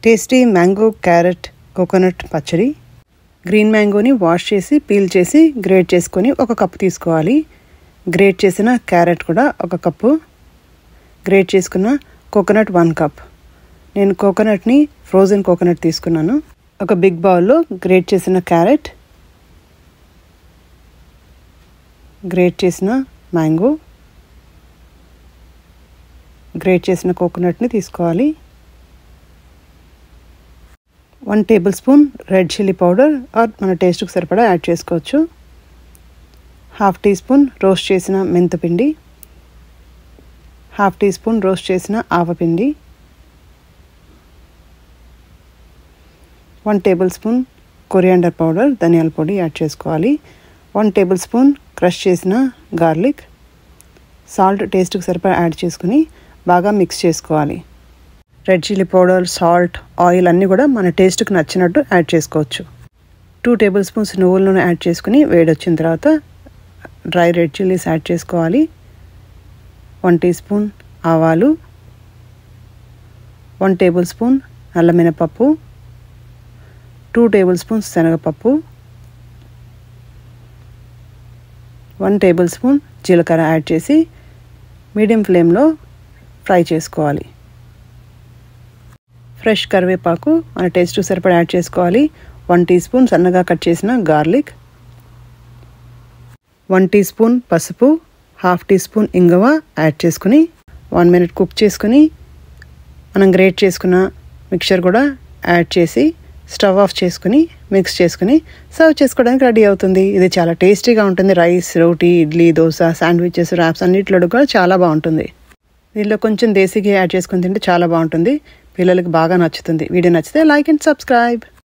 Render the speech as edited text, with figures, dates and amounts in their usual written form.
Tasty mango carrot coconut పచ్చడి. Green మ్యాంగోని wash చేసి peel చేసి గ్రేట్ చేసుకొని 1 కప్పు తీసుకోవాలి. గ్రేట్ చేసిన క్యారెట్ కూడా 1 కప్పు. గ్రేట్ చేసుకున్న కోకోనట్ 1 కప్. నేను కోకోనట్ని ఫ్రోజన్ కోకోనట్ తీసుకున్నాను. ఒక బిగ్ బౌల్లో గ్రేట్ చేసిన క్యారెట్, గ్రేట్ చేసిన మ్యాంగో, గ్రేట్ చేసిన కోకోనట్ని తీసుకోవాలి. 1 table spoon red chilli powder are మన టేస్ట్కి సరిపడా యాడ్ చేసుకోవచ్చు. 1/2 టీ స్పూన్ రోస్ట్ చేసిన మెంతిపిండి, 1/2 టీ స్పూన్ రోస్ట్ చేసిన ఆవపిండి, 1 టేబుల్ స్పూన్ కొరియాండర్ పౌడర్ ధనియాల పొడి యాడ్ చేసుకోవాలి. 1 టేబుల్ స్పూన్ క్రష్ చేసిన గార్లిక్, సాల్ట్ టేస్ట్కి సరిపడా యాడ్ చేసుకుని బాగా మిక్స్ చేసుకోవాలి. Red chilli powder, salt, oil అన్నీ కూడా మన టేస్ట్కి నచ్చినట్టు యాడ్ చేసుకోవచ్చు. 2 టేబుల్ స్పూన్స్ నువ్వుల నూనె యాడ్ చేసుకుని వేడొచ్చిన తర్వాత డ్రై రెడ్ చిల్లీస్ యాడ్ చేసుకోవాలి. 1 టీ స్పూన్ ఆవాలు, 1 టేబుల్ స్పూన్ నల్ల మినపప్పు, 2 టేబుల్ స్పూన్స్ శనగపప్పు, 1 టేబుల్ స్పూన్ జీలకర్ర యాడ్ చేసి మీడియం ఫ్లేమ్లో ఫ్రై చేసుకోవాలి. ఫ్రెష్ కరివేపాకు మన టేస్ట్ సరిపడా యాడ్ చేసుకోవాలి. 1 టీ స్పూన్ సన్నగా కట్ చేసిన గార్లిక్, 1 టీ స్పూన్ పసుపు, 1/2 టీ స్పూన్ ఇంగువ యాడ్ చేసుకుని 1 మినిట్ కుక్ చేసుకుని మనం గ్రేట్ చేసుకున్న మిక్చర్ కూడా యాడ్ చేసి స్టవ్ ఆఫ్ చేసుకుని మిక్స్ చేసుకుని సర్వ్ చేసుకోవడానికి రెడీ అవుతుంది. ఇది చాలా టేస్టీగా ఉంటుంది. రైస్, రోటీ, ఇడ్లీ, దోశ, శాండ్విచెస్, ర్యాప్స్ అన్నిటిలో కూడా చాలా బాగుంటుంది. దీనిలో కొంచెం దేశీ ఘీ యాడ్ చేసుకుని తింటే చాలా బాగుంటుంది. పిల్లలకి బాగా నచ్చుతుంది. వీడియో నచ్చితే లైక్ అండ్ సబ్స్క్రైబ్.